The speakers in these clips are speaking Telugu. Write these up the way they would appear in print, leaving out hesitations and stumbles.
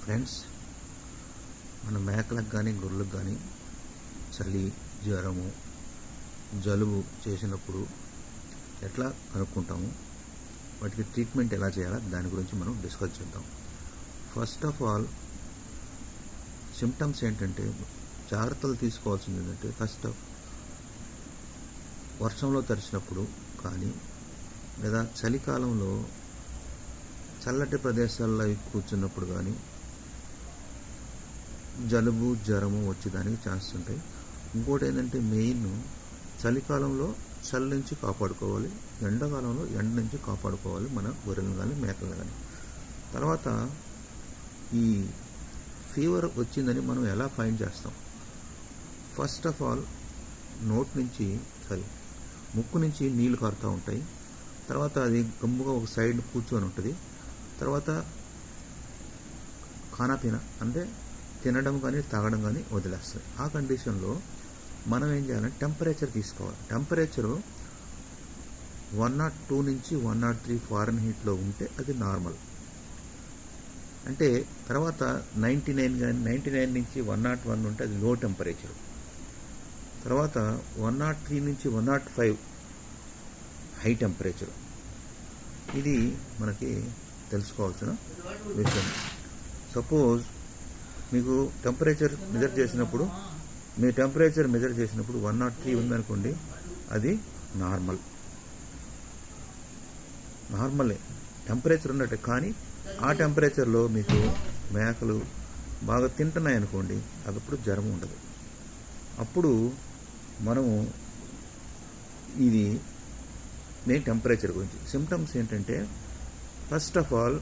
ఫ్రెండ్స్, మన మేకలకు కానీ గొర్రెలకు కానీ చలి, జ్వరము, జలుబు చేసినప్పుడు ఎట్లా కనుక్కుంటాము, వాటికి ట్రీట్మెంట్ ఎలా చేయాలో దాని గురించి మనం డిస్కస్ చేద్దాం. ఫస్ట్ ఆఫ్ ఆల్ సిమ్టమ్స్ ఏంటంటే జాగ్రత్తలు తీసుకోవాల్సింది ఏంటంటే, ఫస్ట్ వర్షంలో తడిచినప్పుడు కానీ లేదా చలికాలంలో చల్లటి ప్రదేశాల్లో కూర్చున్నప్పుడు కానీ జలుబు, జ్వరము వచ్చేదానికి ఛాన్సెస్ ఉంటాయి. ఇంకోటి ఏంటంటే మెయిన్ చలికాలంలో చలి నుంచి కాపాడుకోవాలి, ఎండాకాలంలో ఎండ నుంచి కాపాడుకోవాలి మన గొర్రెలను కానీ మేకలను కానీ. తర్వాత ఈ ఫీవర్ వచ్చిందని మనం ఎలా ఫైండ్ చేస్తాం? ఫస్ట్ ఆఫ్ ఆల్ ముక్కు నుంచి నీళ్లు కారుతూ ఉంటాయి. తర్వాత అది గమ్ముగా ఒక సైడ్ కూర్చొని ఉంటుంది. తర్వాత ఖానాపీనా అంటే తినడం కానీ తాగడం కానీ వదిలేస్తుంది. ఆ కండిషన్లో మనం ఏం చేయాలంటే టెంపరేచర్ తీసుకోవాలి. టెంపరేచరు 102 నుంచి 103 ఫారెన్హీట్లో ఉంటే అది నార్మల్. అంటే తర్వాత 99 కానీ 99 నుంచి 101 ఉంటే అది లో టెంపరేచరు. తర్వాత 103 నుంచి 105 హై టెంపరేచరు. ఇది మనకి తెలుసుకోవాల్సిన విషయం. సపోజ్ మీకు టెంపరేచర్ మెజర్ చేసినప్పుడు 103 ఉందనుకోండి, అది నార్మలే టెంపరేచర్ ఉన్నట్టే. కానీ ఆ టెంపరేచర్లో మీకు మేకలు బాగా తింటున్నాయి అనుకోండి, అప్పుడు జ్వరం ఉండదు. అప్పుడు మనము ఇది మెయిన్ టెంపరేచర్ గురించి. సిమ్టమ్స్ ఏంటంటే, ఫస్ట్ ఆఫ్ ఆల్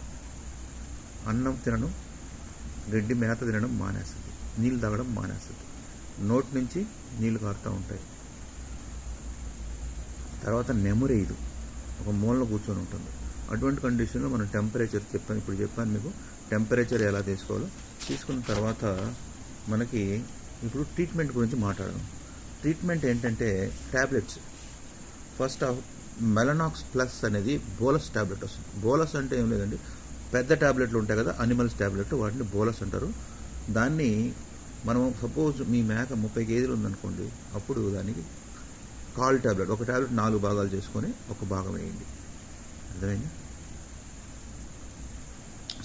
అన్నం తినడం, గడ్డి మేత తినడం మానేస్తుంది, నీళ్ళు తాగడం మానేస్తుంది, నోటి నుంచి నీళ్ళు కారుతూ ఉంటాయి. తర్వాత నెమరేయదు, ఒక మూలలో కూర్చొని ఉంటుంది. అటువంటి కండిషన్లో మనం టెంపరేచర్ ఇప్పుడు చెప్పాను మీకు టెంపరేచర్ ఎలా తీసుకోవాలో. తీసుకున్న తర్వాత మనకి ఇప్పుడు ట్రీట్మెంట్ గురించి మాట్లాడదాం. ట్రీట్మెంట్ ఏంటంటే ట్యాబ్లెట్స్. ఫస్ట్ ఆఫ్ మెలనాక్స్ ప్లస్ అనేది బోలస్ ట్యాబ్లెట్ వస్తుంది. బోలస్ అంటే ఏం లేదండి, పెద్ద ట్యాబ్లెట్లు ఉంటాయి కదా, అనిమల్స్ ట్యాబ్లెట్, వాటిని బోలస్ అంటారు. దాన్ని మనం సపోజ్ మీ మేక 30 కేజీలు ఉందనుకోండి, అప్పుడు దానికి కాల్ ట్యాబ్లెట్, ఒక ట్యాబ్లెట్ 4 భాగాలు చేసుకొని ఒక భాగం వేయండి. అర్థమైంది?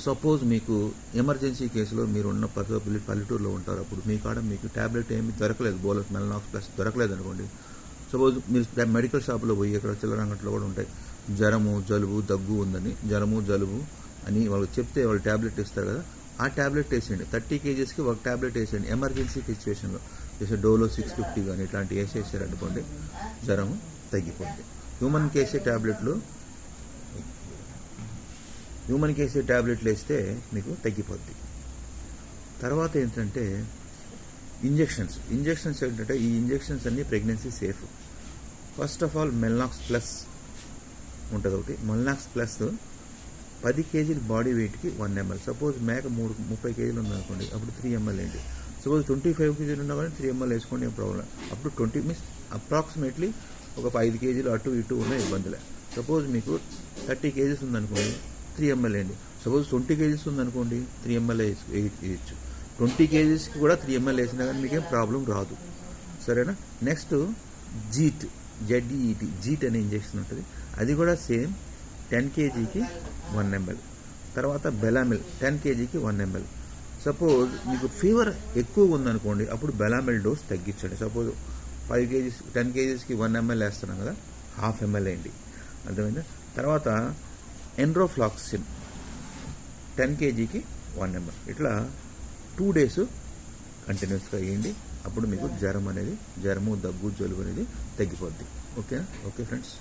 సపోజ్ మీకు ఎమర్జెన్సీ కేసులో మీరు ఉన్న పల్లెటూరులో ఉంటారు, అప్పుడు మీ కాడ మీకు ట్యాబ్లెట్ ఏమి దొరకలేదు, బోలస్ మెలనాక్స్ ప్లస్ దొరకలేదు అనుకోండి. సపోజ్ మీరు మెడికల్ షాప్లో పోయి, ఇక్కడ చిల్లర అంగట్లో కూడా ఉంటాయి, జ్వరము, జలుబు, దగ్గు ఉందని, జలుబు అని వాళ్ళు చెప్తే వాళ్ళు ట్యాబ్లెట్ ఇస్తారు కదా, ఆ ట్యాబ్లెట్ వేసేయండి. 30 కేజీస్కి ఒక ట్యాబ్లెట్ వేసేయండి. ఎమర్జెన్సీ సిచ్యువేషన్లో వేసే డోలో 650 కానీ ఇట్లాంటి వేసేసారు అనుకోండి, జ్వరము తగ్గిపోద్ది. హ్యూమన్కి వేసే ట్యాబ్లెట్లు వేస్తే మీకు తగ్గిపోద్ది. తర్వాత ఏంటంటే ఇంజెక్షన్స్ ఏంటంటే, ఈ ఇంజెక్షన్స్ అన్నీ pregnancy safe. First of all Melnox plus ఉంటుంది ఒకటి. మెల్నాక్స్ ప్లస్ 10 కేజీల బాడీ వెయిట్కి 1 ml. సపోజ్ మేక 30 కేజీలు ఉందనుకోండి, అప్పుడు 3 ml ఏంటి. సపోజ్ 25 కేజీలు ఉన్నా కానీ 3 ml వేసుకోండి, ఏం ప్రాబ్లం. అప్పుడు 20 మీన్స్ అప్రాక్సిమేట్లీ ఒక 5 కేజీలు అటు ఇటు ఉన్న ఇబ్బందులే. సపోజ్ మీకు 30 కేజీస్ ఉందనుకోండి, 3 ml వేయండి. సపోజ్ 20 కేజీస్ ఉందనుకోండి, 3 ml వేయచ్చు. 20 కేజీస్కి కూడా 3 ml వేసినా కానీ మీకేం ప్రాబ్లం రాదు. సరేనా? నెక్స్ట్ జీట్ అనే ఇంజెక్షన్ ఉంటుంది. అది కూడా సేమ్ 10 కేజీకి 1 ml. తర్వాత బెలామిల్ 10 కేజీకి 1 ml. సపోజ్ మీకు ఫీవర్ ఎక్కువగా ఉందనుకోండి, అప్పుడు బెలామిల్ డోస్ తగ్గించండి. సపోజ్ 5 కేజీస్ 10 కేజీస్కి 1 ml వేస్తున్నాం కదా, 1/2 ml వేయండి. అర్థమైందా? తర్వాత ఎన్రోఫ్లాక్సిన్ 10 కేజీకి 1 ml. ఇట్లా 2 days కంటిన్యూస్గా వేయండి. అప్పుడు మీకు జ్వరము, దగ్గు, జలుబు అనేది తగ్గిపోద్ది. Okay friends.